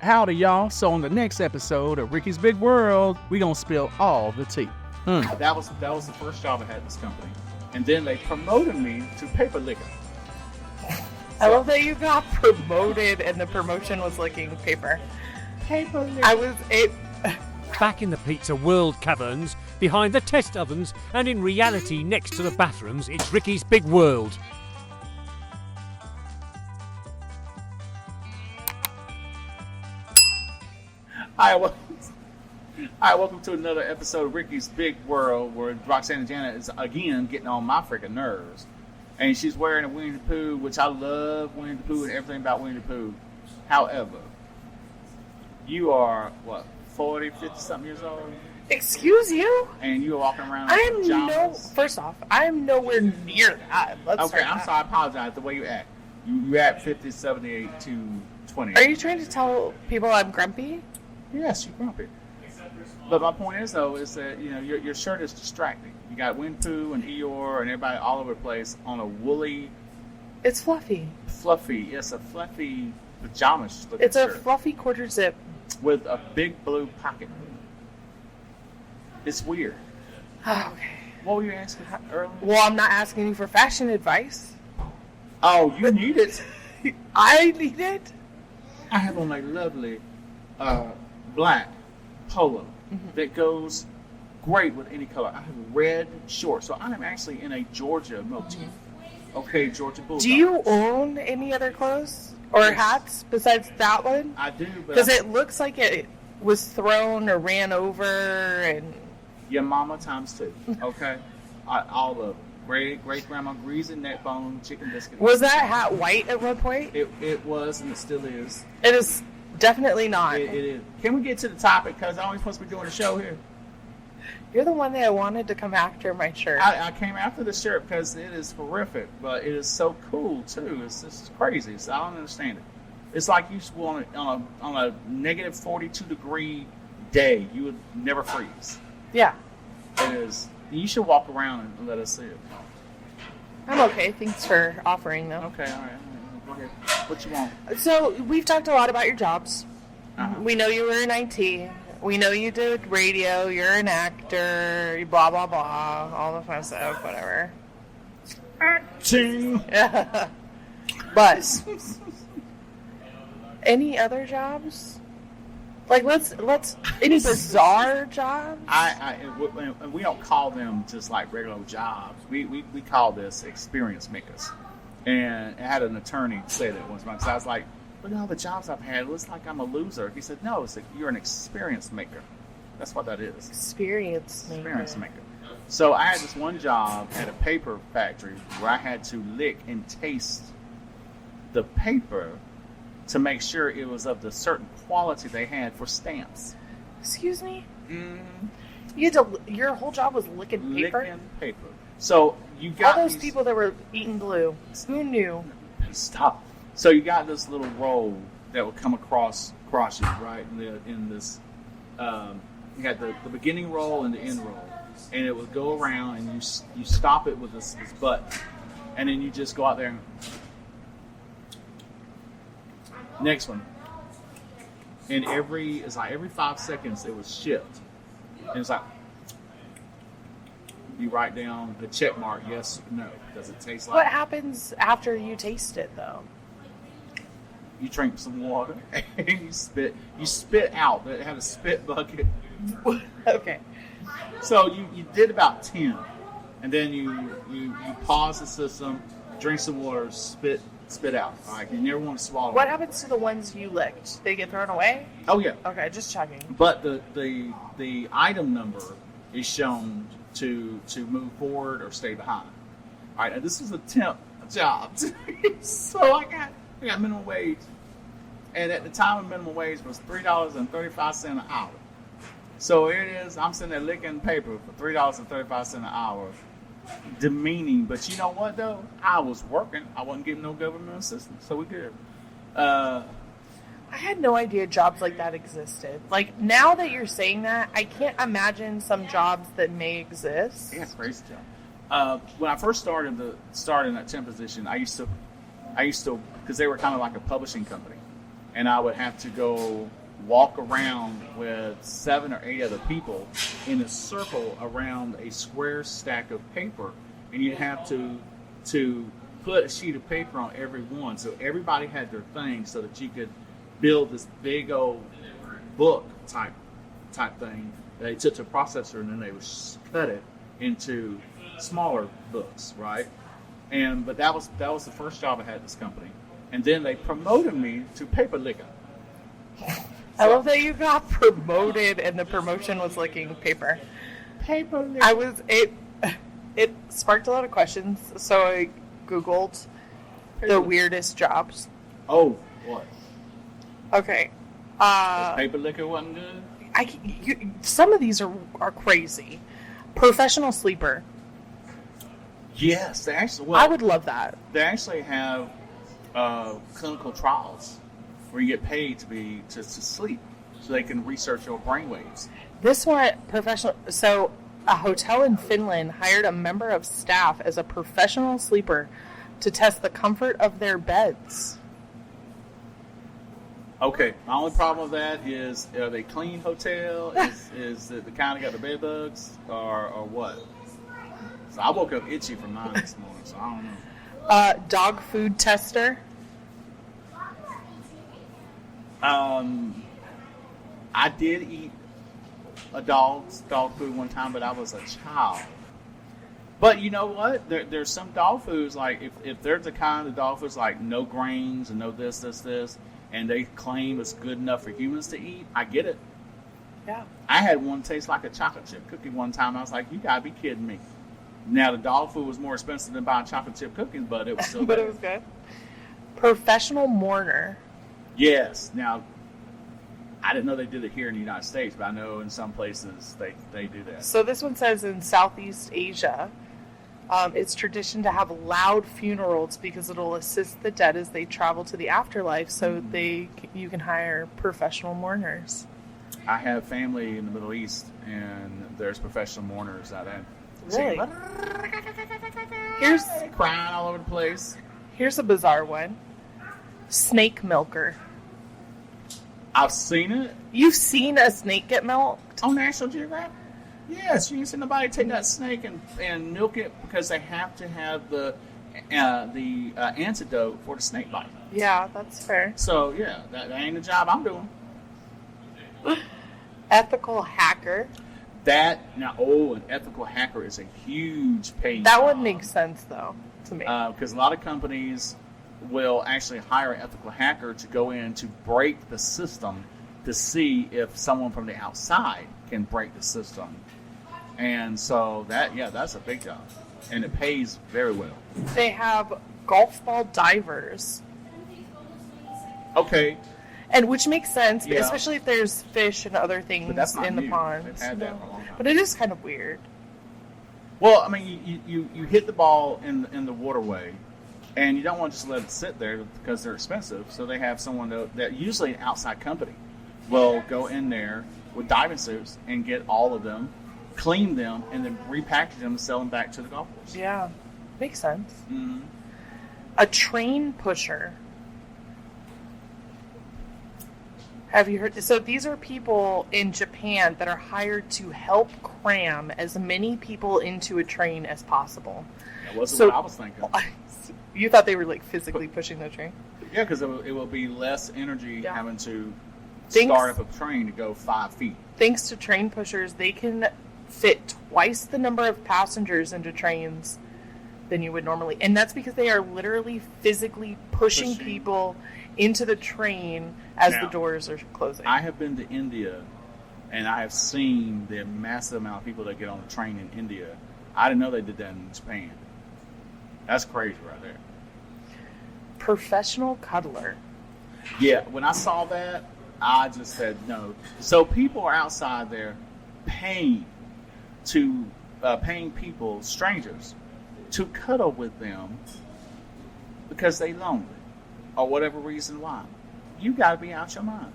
Howdy, y'all. So on the next episode of Ricky's Big World, we gonna spill all the tea. That was the first job I had at this company. And then they promoted me to paper licker. I love that you got promoted and the promotion was licking paper. Paper licker. Back in the pizza world caverns, behind the test ovens, and in reality next to the bathrooms, it's Ricky's Big World. Hi, welcome to another episode of Ricky's Big World, where Roxanna Janet is again getting on my freaking nerves. And she's wearing a Winnie the Pooh, which I love Winnie the Pooh and everything about Winnie the Pooh. However, you are, 40, 50-something years old? Excuse you? And you're walking around in pajamas? First off, I am nowhere near that. I'm sorry, I apologize the way you act. You act 50, 78 to 20. Are you trying to tell people I'm grumpy? Yes, you're grumpy. But my point is, though, is that your shirt is distracting. You got Winnie Pooh and Eeyore and everybody all over the place on a woolly. It's fluffy. Fluffy. It's a fluffy pajamas looking It's a shirt fluffy quarter zip with a big blue pocket. It's weird. Oh, okay. What were you asking earlier? Well, I'm not asking you for fashion advice. Oh, you need it. I need it. I have on a lovely black polo that goes great with any color. I have red shorts, so I am actually in a Georgia motif. Okay, Georgia Bulldog. Do you own any other clothes or hats besides that one? I do, but because it looks like it was thrown or ran over and. Your mama times two. Okay, all of them. Great grandma greasy neck bone chicken biscuit. Was that hat white at one point? It was, and it still is. It is definitely not. It is. Can we get to the topic? Because I'm only supposed to be doing a show here. You're the one that I wanted to come after my shirt. I came after the shirt because it is horrific, but it is so cool too. It's just crazy. So I don't understand it. It's like you on a negative 42 degree day, you would never freeze. Yeah. It is. You should walk around and let us see it. I'm okay. Thanks for offering, though. Okay, all right. Go ahead. What you want? So, we've talked a lot about your jobs. Uh-huh. We know you were in IT. We know you did radio. You're an actor. Blah, blah, blah. All the fun stuff. Whatever. Acting. But, any other jobs? Like, let's any bizarre jobs? We don't call them just like regular jobs. We call this experience makers. And I had an attorney say that once because I was like, look at all the jobs I've had. It looks like I'm a loser. He said, no, it's like you're an experience maker. That's what that is. Experience maker. So I had this one job at a paper factory where I had to lick and taste the paper to make sure it was of the certain quality they had for stamps. Excuse me? Mm-hmm. Your whole job was licking paper? Licking paper. So you got all those people that were eating glue. Who knew? Stop. So you got this little roll that would come across you, right? In this, you had the beginning roll and the end roll, and it would go around, and you stop it with this button, and then you just go out there and next one. And every 5 seconds it was shipped. And it's like you write down the check mark, yes, no. Does it taste like What happens after you taste it though? You drink some water and you spit out. It had a spit bucket. Okay. So you did about 10. And then you pause the system, drink some water, spit out. All right, you never want to swallow. What happens to the ones you licked? They get thrown away? Oh yeah. Okay, just checking. But the item number is shown to move forward or stay behind. All right, now this is a temp job, so I got minimum wage, and at the time, minimum wage was $3.35 an hour. So here it is. I'm sitting there licking paper for $3.35 an hour. Demeaning, but you know what though? I was working. I wasn't getting no government assistance, so we good. I had no idea jobs like that existed. Like now that you're saying that, I can't imagine some jobs that may exist. Yeah, crazy job. When I first started in that temp position, I used to because they were kind of like a publishing company, and I would have to go walk around with 7 or 8 other people in a circle around a square stack of paper, and you have to put a sheet of paper on every one, so everybody had their thing, so that you could build this big old book type thing. They took to a processor, and then they would cut it into smaller books, right? But that was the first job I had at this company, and then they promoted me to paper licker. I love that you got promoted and the promotion was licking paper. Paper licker. It sparked a lot of questions, so I Googled the weirdest jobs. Oh, what? Okay. Paper licker wasn't good? Some of these are crazy. Professional sleeper. Yes, they actually. I would love that. They actually have clinical trials where you get paid to sleep, so they can research your brainwaves. This one, professional. So, a hotel in Finland hired a member of staff as a professional sleeper to test the comfort of their beds. Okay, my only problem with that is, are they clean hotel? Is it the kind that got the bed bugs, or what? So I woke up itchy from mine this morning, so I don't know. Dog food tester. I did eat a dog food one time, but I was a child. But you know what? There's some dog foods, like if there's the kind of dog foods like no grains and no this, and they claim it's good enough for humans to eat, I get it. Yeah. I had one taste like a chocolate chip cookie one time. I was like, you gotta be kidding me. Now the dog food was more expensive than buying chocolate chip cookies, but it was still But good. it was good. Professional mourner. Yes. Now, I didn't know they did it here in the United States, but I know in some places they do that. So this one says in Southeast Asia, it's tradition to have loud funerals because it'll assist the dead as they travel to the afterlife. So you can hire professional mourners. I have family in the Middle East, and there's professional mourners out there. Really? Here's Crying all over the place. Here's a bizarre one. Snake milker. I've seen it You've seen a snake get milked? on National Geographic. Yes, you can see nobody take that snake and milk it because they have to have the antidote for the snake bite. Yeah, that's fair. So yeah, that ain't the job I'm doing. Ethical hacker. An ethical hacker is a huge paid That job. would make sense, though, to me. Because a lot of companies will actually hire an ethical hacker to go in to break the system to see if someone from the outside can break the system. And so that's a big job. And it pays very well. They have golf ball divers. Okay, And which makes sense, Yeah. especially if there's fish and other things but that's not in the new. ponds. They've had that for a long time. But it is kind of weird. Well, I mean, you hit the ball in the waterway, and you don't want to just let it sit there because they're expensive. So they have someone that usually an outside company will go in there with diving suits and get all of them, clean them, and then repackage them and sell them back to the golf course. Yeah, makes sense. Mm-hmm. A train pusher. Have you heard? So these are people in Japan that are hired to help cram as many people into a train as possible. That wasn't So- what I was thinking. You thought they were like physically pushing the train? Yeah, because it will be less energy Yeah. having to Thanks. start up a train to go 5 feet. Thanks to train pushers, they can fit twice the number of passengers into trains than you would normally. And that's because they are literally physically pushing people into the train as Now, the doors are closing. I have been to India, and I have seen the massive amount of people that get on the train in India. I didn't know they did that in Japan. That's crazy right there. Professional cuddler. Yeah, when I saw that, I just said no. So people are outside there paying people, strangers, to cuddle with them because they lonely or whatever reason why. You got to be out your mind.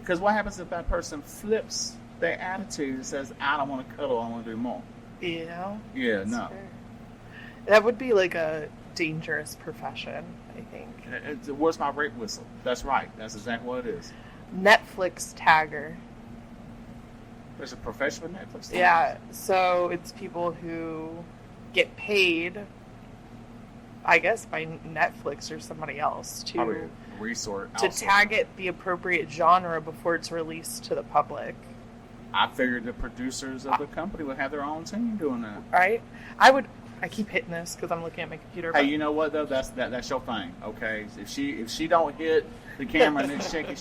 Because what happens if that person flips their attitude and says, I don't want to cuddle, I want to do more? Yeah. Yeah, That's no. fair. That would be like a dangerous profession, I think. Where's my rape whistle? That's right. That's exactly what it is. Netflix tagger. There's a professional Netflix tagger? Yeah, so it's people who get paid, I guess, by Netflix or somebody else Probably to a resort. tag it the appropriate genre before it's released to the public. I figured the producers of the company would have their own team doing that. Right? I keep hitting this because I'm looking at my computer. Hey, you know what though? That's your thing, okay? If she don't hit the camera and it's shaky,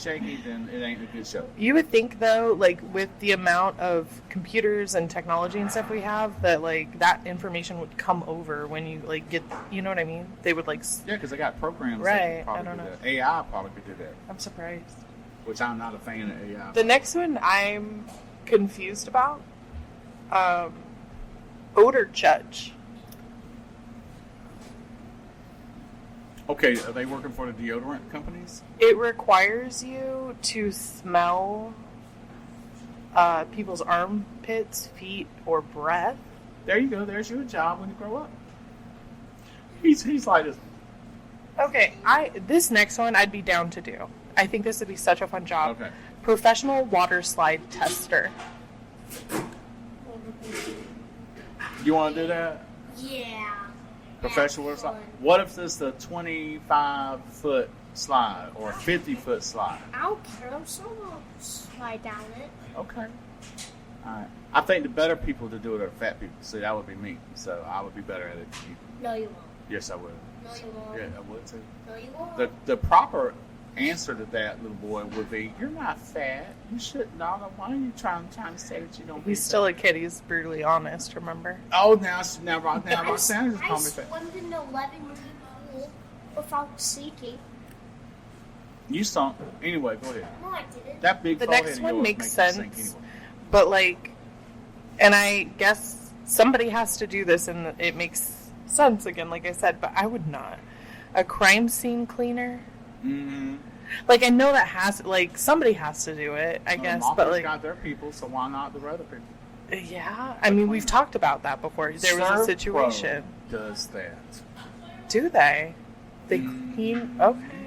then it ain't a good show. You would think though, like with the amount of computers and technology and stuff we have, that like that information would come over when you like get, you know what I mean? They would like. Yeah, because they got programs. Right. That probably I don't do know. that. AI probably could do that. I'm surprised. Which I'm not a fan of AI. The next one I'm confused about. Odor judge. Okay, are they working for the deodorant companies? It requires you to smell people's armpits, feet, or breath. There you go. There's your job when you grow up. He's like this. Okay, this next one I'd be down to do. I think this would be such a fun job. Okay. Professional water slide tester. You want to do that? Yeah. Professional water slide? What if it's a 25-foot slide or a 50-foot slide? I don't care. I'm still going to slide down it. Okay. All right. I think the better people to do it are fat people. See, that would be me. So I would be better at it than you. No, you won't. Yes, I would. No, you won't. Yeah, I would too. No, you won't. The proper answer to that, little boy, would be, you're not fat. You shouldn't. No, why are you trying to say that you don't be He's still fat? a kid. He's brutally honest, remember? Oh, now Roxanna just I called me fat. swam in the 11-meter pool without sinking. You stunk. Anyway, go ahead. No, I didn't. That big The forehead next of one yours makes makes sense. you sink anyway. But like, and I guess somebody has to do this and it makes sense again, like I said, but I would not. A crime scene cleaner? Mm-hmm. Like, I know that somebody has to do it, I guess, the but Moffats like, got their people, so why not the other people? yeah, I mean, we've talked about that before. There was a Serve situation. Pro does that. Do they? They Mm. clean? Okay.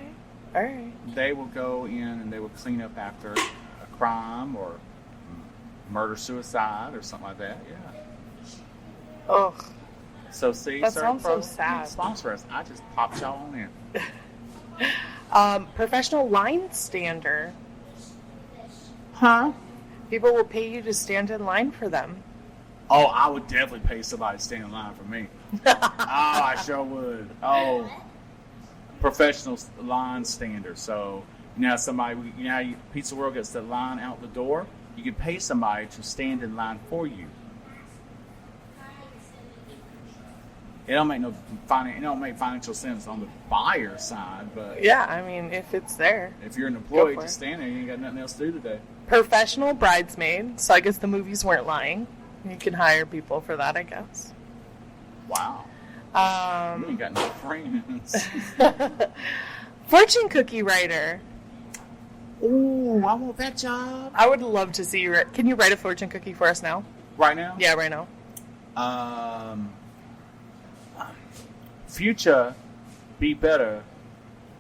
All right. They will go in and they will clean up after a crime or murder-suicide or something like that, yeah. Ugh. So see, That Serve sounds Pro so sad. sponsor us. I just popped y'all on in. Professional line stander. Huh? People will pay you to stand in line for them. Oh, I would definitely pay somebody to stand in line for me. Oh, I sure would. Oh, professional line stander. So now Pizza World gets the line out the door. You can pay somebody to stand in line for you. It don't make financial sense on the buyer side, but Yeah, I mean, if it's there. if you're an employee, Go for just it. stand there. You ain't got nothing else to do today. Professional bridesmaid. So I guess the movies weren't lying. You can hire people for that, I guess. Wow, you ain't got no friends. Fortune cookie writer. Ooh, I want that job I would love to see you. Can you write a fortune cookie for us now? right now. Yeah, right now. Future be better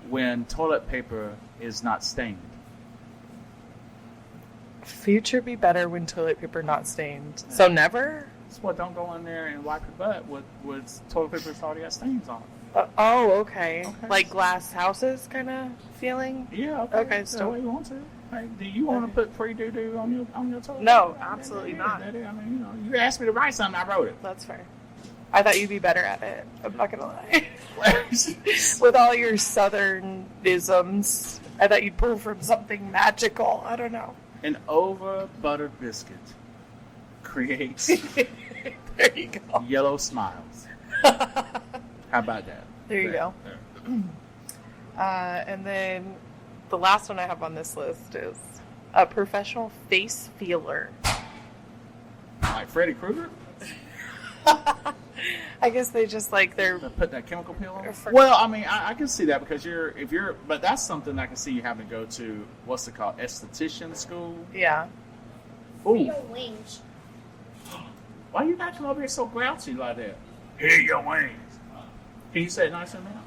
when toilet paper is not stained. Future be better when toilet paper not stained. So never? That's what, don't go in there and wipe your butt with toilet paper that's already got stains on it. Oh, okay. Okay. Like glass houses kind of feeling? Yeah, okay. Okay, That's the so- way you want to. Hey, do you want to put free doo-doo on your toilet? No, paper? absolutely Yeah, not. I mean, you asked me to write something, I wrote it. That's fair. I thought you'd be better at it. I'm not gonna lie. With all your southernisms, I thought you'd pull from something magical. I don't know. An over-buttered biscuit creates There you go. yellow smiles. How about that? There you go. And then the last one I have on this list is a professional face feeler. Like Freddy Krueger? I guess they just like their. Put that chemical peel on? For- Well, I mean, I can see that because but that's something I can see you having to go to, what's it called, esthetician school? Yeah. Ooh, Your wings. why you not come over here so grouchy like that? Here your wings. Can you say it nicer now?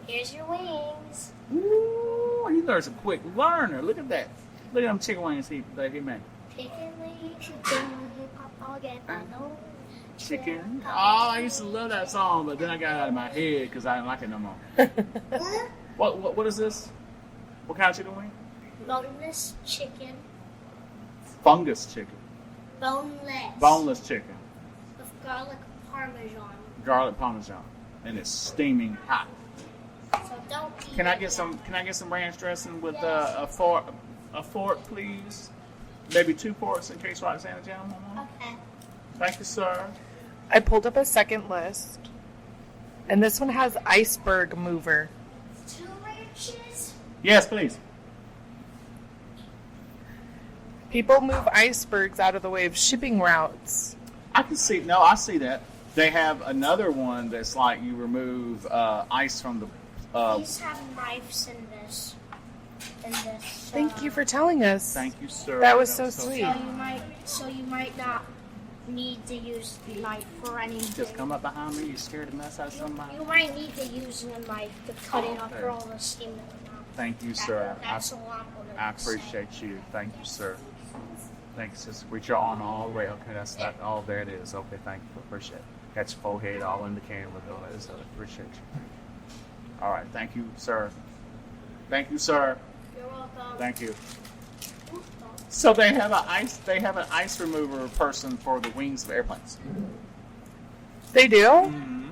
Here's your wings. Ooh, he learns a quick learner. Look at that. Look at them chicken wings that he made. Chicken. Oh, I used to love that song, but then I got it out of my head because I didn't like it no more. What is this? What kind of chicken wing? Boneless chicken. Fungus chicken. Boneless. Boneless chicken. With garlic parmesan. Garlic parmesan, and it's steaming hot. So don't eat Can I it get some? yet. Can I get some ranch dressing with Yes. a fork, please? Maybe 2 forks in case Roxanna jam on one. Okay. Thank you, sir. I pulled up a second list, and this one has Iceberg mover. 2 ranches. Yes, please. People move icebergs out of the way of shipping routes. I can see. No, I see that. They have another one that's like you remove ice from the. These have knives in this. Thank you for telling us. Thank you, sir. That was so sweet. So you might not need to use the knife for anything. Just come up behind me. You scared to mess out somebody. You might need to use the knife to cut it after all the steam that went out. Thank you, sir. That's a lot what I would say. appreciate you. Thank you, sir. Thanks, sister. Reach your arm all the way. Okay, that's that. Oh, there it is. Okay, thank you. Appreciate it. Got your forehead all in the camera. Though. So appreciate you. All right, thank you, sir. Thank you, sir. You're welcome. Thank you. So they have an ice remover person for the wings of airplanes. They do? Mm-hmm.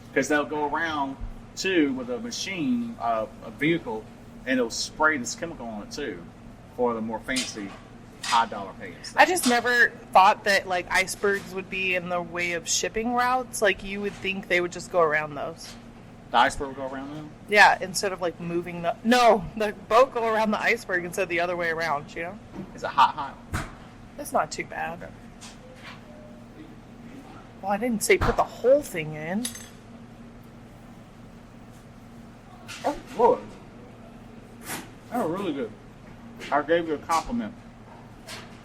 Because they'll go around too with a machine, a vehicle, and it'll spray this chemical on it too, for the more fancy, high-dollar paying stuff. I just never thought that like icebergs would be in the way of shipping routes. Like you would think they would just go around those. The iceberg will go around them. Yeah, instead of like moving the boat go around the iceberg instead of the other way around. You know, It's a hot. it's not too bad. Okay. Well, I didn't say put the whole thing in. Oh, Lord. That was really good. I gave you a compliment.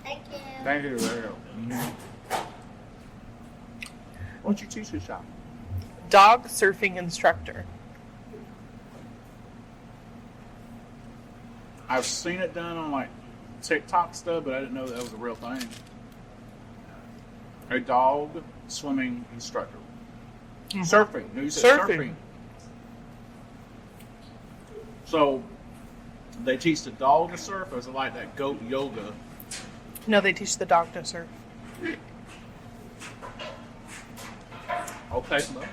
Thank you. Thank you, Ariel. What'd you teach this shop? Dog surfing instructor. I've seen it done on like TikTok stuff, but I didn't know that was a real thing. A dog swimming instructor. Surfing. No, you said surfing. So, they teach the dog to surf, or is it like that goat yoga? No, they teach the dog to surf. Okay, well,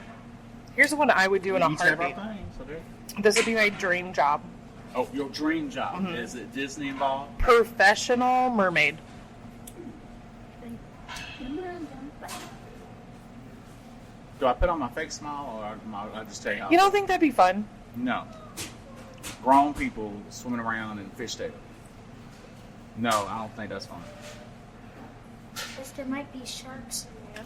Here's one I would do in a we each have our heartbeat. thing, so there. This would be my dream job. Oh, your dream job. Is it Disney involved? Professional mermaid. Do I put on my fake smile, or I just take off? You don't think that'd be fun? No. Grown people swimming around in fish tail. No, I don't think that's fun. Because there might be sharks in there.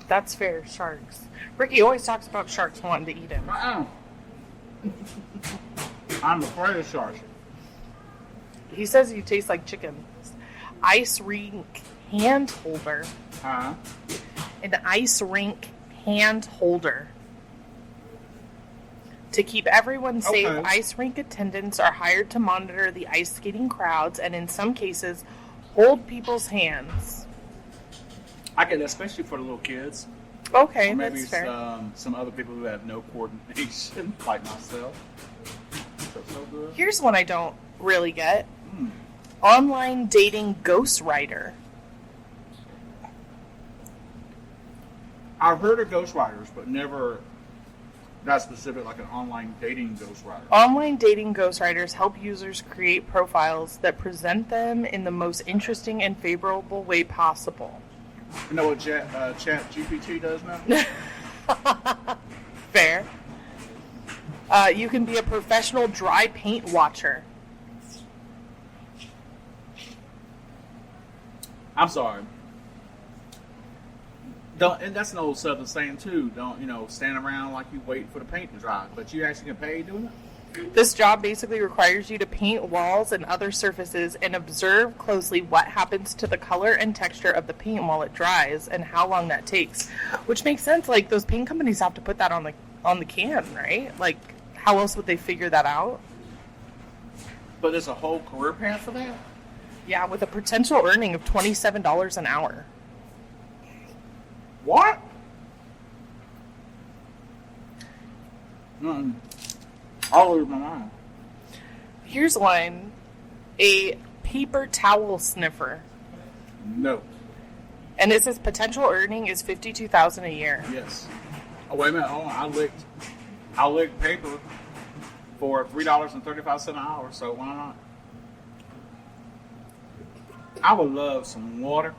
That's fair. Sharks. Ricky always talks about sharks wanting to eat him. I'm afraid of sharks. He says you taste like chicken. Ice rink hand holder. Huh? An ice rink hand holder. To keep everyone safe, Okay. ice rink attendants are hired to monitor the ice skating crowds and, in some cases, hold people's hands. I get that, especially for the little kids. Okay, Or maybe that's fair. some other people who have no coordination, like myself. So good. Here's one I don't really get. Hmm. Online dating ghostwriter. I've heard of ghostwriters, but never that specific, like an online dating ghostwriter. Online dating ghostwriters help users create profiles that present them in the most interesting and favorable way possible. You know what Chat GPT does now? Fair. You can be a professional dry paint watcher. I'm sorry. And that's an old Southern saying too. Don't stand around like you wait for the paint to dry, but you actually get paid doing it. This job basically requires you to paint walls and other surfaces and observe closely what happens to the color and texture of the paint while it dries and how long that takes. Which makes sense. Like, those paint companies have to put that on the can, right? Like, how else would they figure that out? But there's a whole career path for that? Yeah, with a potential earning of $27 an hour. What? I'll lose my mind. Here's one. A paper towel sniffer. No. And it says potential earning is $52,000 a year. Yes. Oh, wait a minute. Hold on. I licked paper for $3.35 an hour, so why not? I would love some water.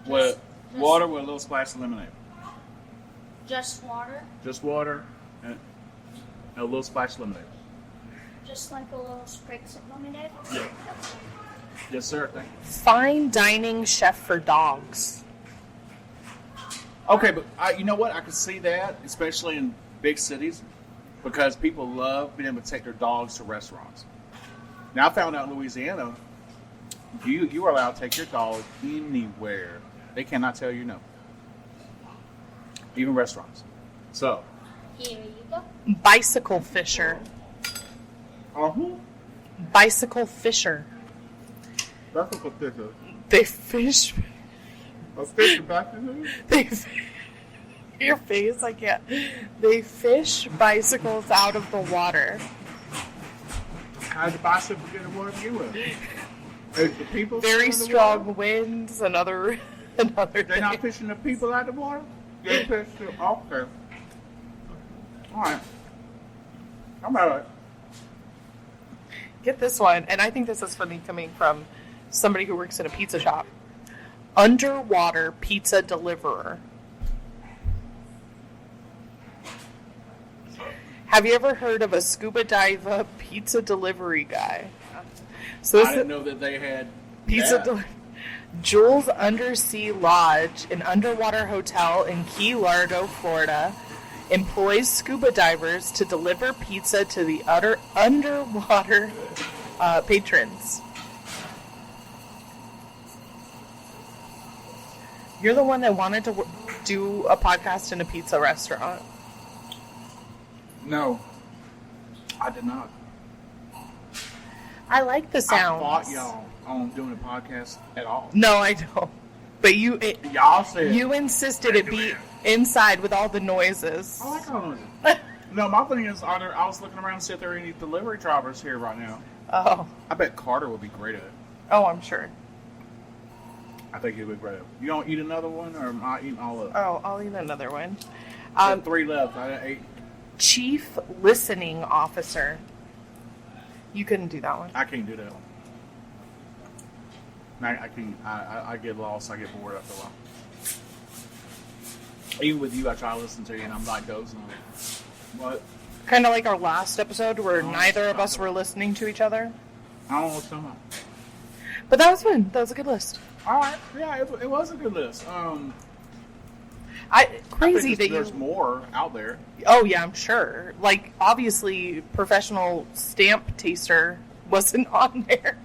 Water with a little splash of lemonade. Just water? Just water and a little splash of lemonade. Just like a little sprigs of lemonade? Yeah. Yes, sir. Thank you. Fine dining chef for dogs. Okay, but you know what? I could see that, especially in big cities, because people love being able to take their dogs to restaurants. Now, I found out in Louisiana, you are allowed to take your dog anywhere. They cannot tell you no. Even restaurants. So. Here you go. Bicycle fisher. Uh-huh. Bicycle fisher. Bicycle fisher. They fish. A fish bicycle? They your face, I can't. They fish bicycles out of the water. How's the bicycle get in the water to begin with? Is the people Very still in the strong water? winds. Another They're not thing. fishing the people out of the water? They fish the... Okay. Alright. I'm alright. Get this one, and I think this is funny coming from somebody who works in a pizza shop. Underwater pizza deliverer. Have you ever heard of a scuba diver pizza delivery guy? So I didn't know that they had pizza that. Jules Undersea Lodge, an underwater hotel in Key Largo, Florida, employs scuba divers to deliver pizza to the underwater patrons. You're the one that wanted to do a podcast in a pizza restaurant. No. I did not. I like the I sounds. fought y'all on doing a podcast at all. No, I don't. But Y'all said... you insisted it be inside with all the noises. I like all noises. No, my thing is, I was looking around to see if there are any delivery drivers here right now. Oh. I bet Carter would be great at it. Oh, I'm sure. I think he would be great at it. You don't eat another one, or am I eating all of them? Oh, I'll eat another one. I had 3 left. I ate. Chief Listening Officer. You couldn't do that one. I can't do that one. I can't. I get lost. I get bored after a while. Even with you, I try to listen to you, and I'm like dozing on it. What? Kind of like our last episode where neither of us were listening to each other. I don't know what's going on. But that was fun. That was a good list. All right. Yeah, it was a good list. Crazy I think that there's more out there. Oh yeah, I'm sure. Like, obviously, professional stamp taster wasn't on there.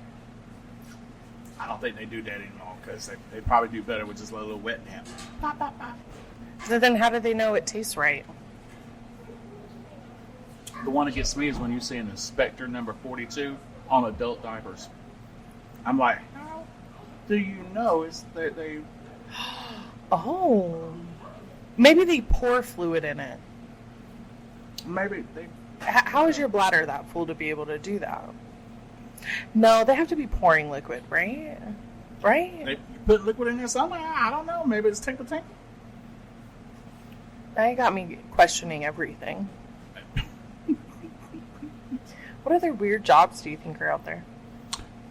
I don't think they do that anymore because they probably do better with just a little wet nap. So then, how do they know it tastes right? The one that gets me is when you see an Inspector number 42 on adult diapers. I'm like, how do you know it's that they? Oh, maybe they pour fluid in it. Maybe they. How is your bladder that full to be able to do that? No, they have to be pouring liquid, right? Right? They put liquid in there somewhere. I don't know. Maybe it's tinkle tinkle. Now you got me questioning everything. What other weird jobs do you think are out there?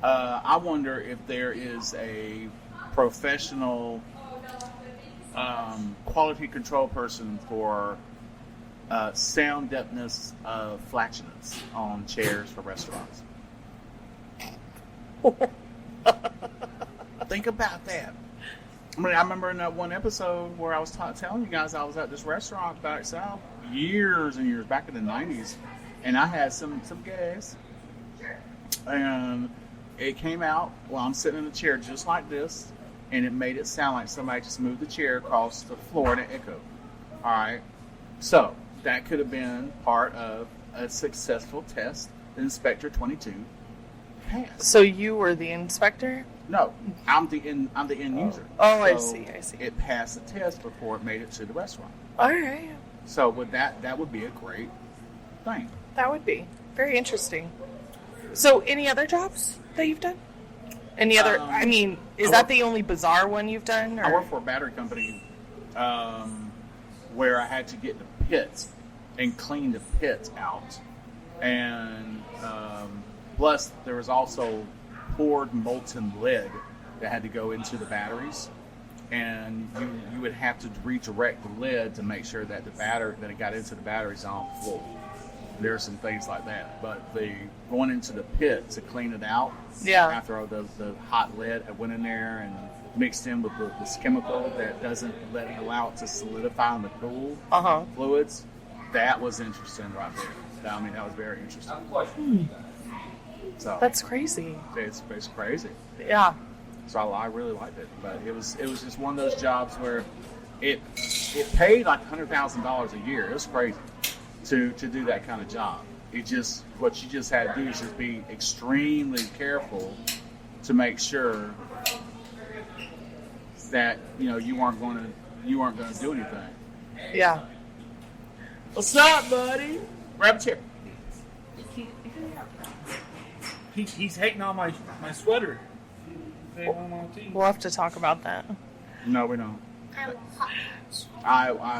I wonder if there is a professional quality control person for sound deafness of flatulence on chairs for restaurants. Think about that. I mean, I remember in that one episode where I was telling you guys I was at this restaurant back south, years and years back in the 90s, and I had some gas, and it came out while I'm sitting in a chair just like this, and it made it sound like somebody just moved the chair across the floor and it echoed. All right, so that could have been part of a successful test. The Inspector 22 passed. So you were the inspector? No, I'm the end user. Oh, I So see. It passed the test before it made it to the restaurant. All right. So with that would be a great thing. That would be very interesting. So, any other jobs that you've done? Any other? I mean, is that the only bizarre one you've done? Or? I worked for a battery company where I had to get the pits and clean the pits out, and plus there was also poured molten lead that had to go into the batteries, and you would have to redirect the lead to make sure that it got into the batteries on full. There's some things like that, but the going into the pit to clean it out, after all the hot lead I went in there and mixed in with this chemical that doesn't allow it to solidify in the pool fluids, that was interesting right there. I mean, that was very interesting. So That's crazy. it's crazy. Yeah. So I really liked it, but it was just one of those jobs where it paid like $100,000 a year. It was crazy to do that kind of job. What you just had to do is just be extremely careful to make sure that you weren't going to do anything. Yeah. What's up, buddy? Grab a chair. He's hating on my sweater. We'll have to talk about that. No, we don't. I will hot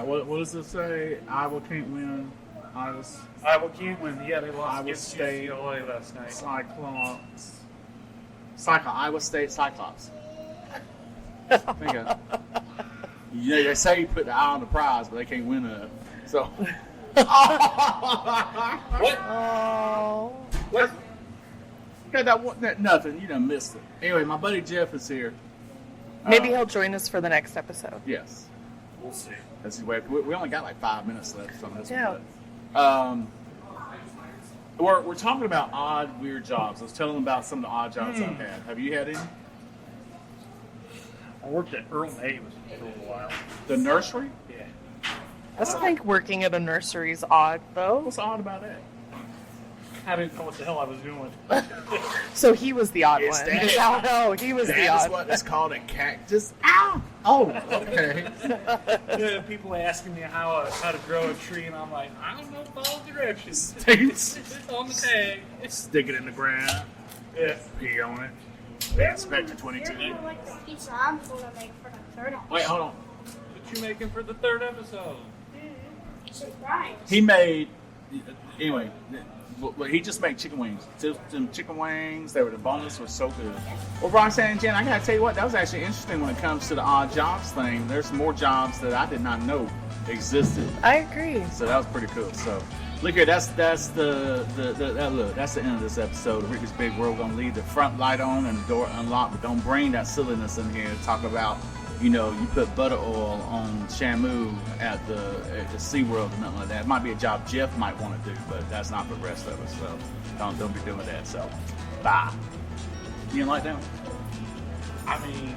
What does it say? Iowa can't win. Iowa can't win. Yeah, they lost Iowa against State. UCLA last night. Iowa State Cyclops. Think of they say you put the eye on the prize, but they can't win it. So. What? Oh. What? Nothing. You done missed it. Anyway, my buddy Jeff is here. Maybe he'll join us for the next episode. Yes. We'll see. That's the way. We only got like 5 minutes left on this Yeah. one. But, we're talking about odd, weird jobs. I was telling them about some of the odd jobs I've had. Have you had any? I worked at Earl Mays for a little while. The nursery? Yeah. I still think working at a nursery is odd, though. What's odd about that? I didn't know what the hell I was doing. So he was the odd Is one. that- No, he was the That odd is what is called a cactus. Ow! Oh, okay. Yeah, people asking me how to grow a tree, and I'm like, I don't know, follow directions. It's It's on the tag. stick it in the ground. Yeah. Pee on it. The Inspector You're 22. gonna like the pizza I'm going to make for the third episode. Wait, hold on. What you making for the third episode? Surprise. He made, anyway, he just made chicken wings. Them chicken wings, they were the bonus, was so good. Well, Roxanna and Jen, I gotta tell you what, that was actually interesting when it comes to the odd jobs thing. There's more jobs that I did not know existed. I agree. So that was pretty cool. So look here, that's the look, that's the end of this episode of Ricky's Big World. We're gonna leave the front light on and the door unlocked, but don't bring that silliness in here to talk about, you put butter oil on Shamu at the SeaWorld or nothing like that. It might be a job Jeff might want to do, but that's not for the rest of us. So don't be doing that. So bye. You didn't like that one? I mean,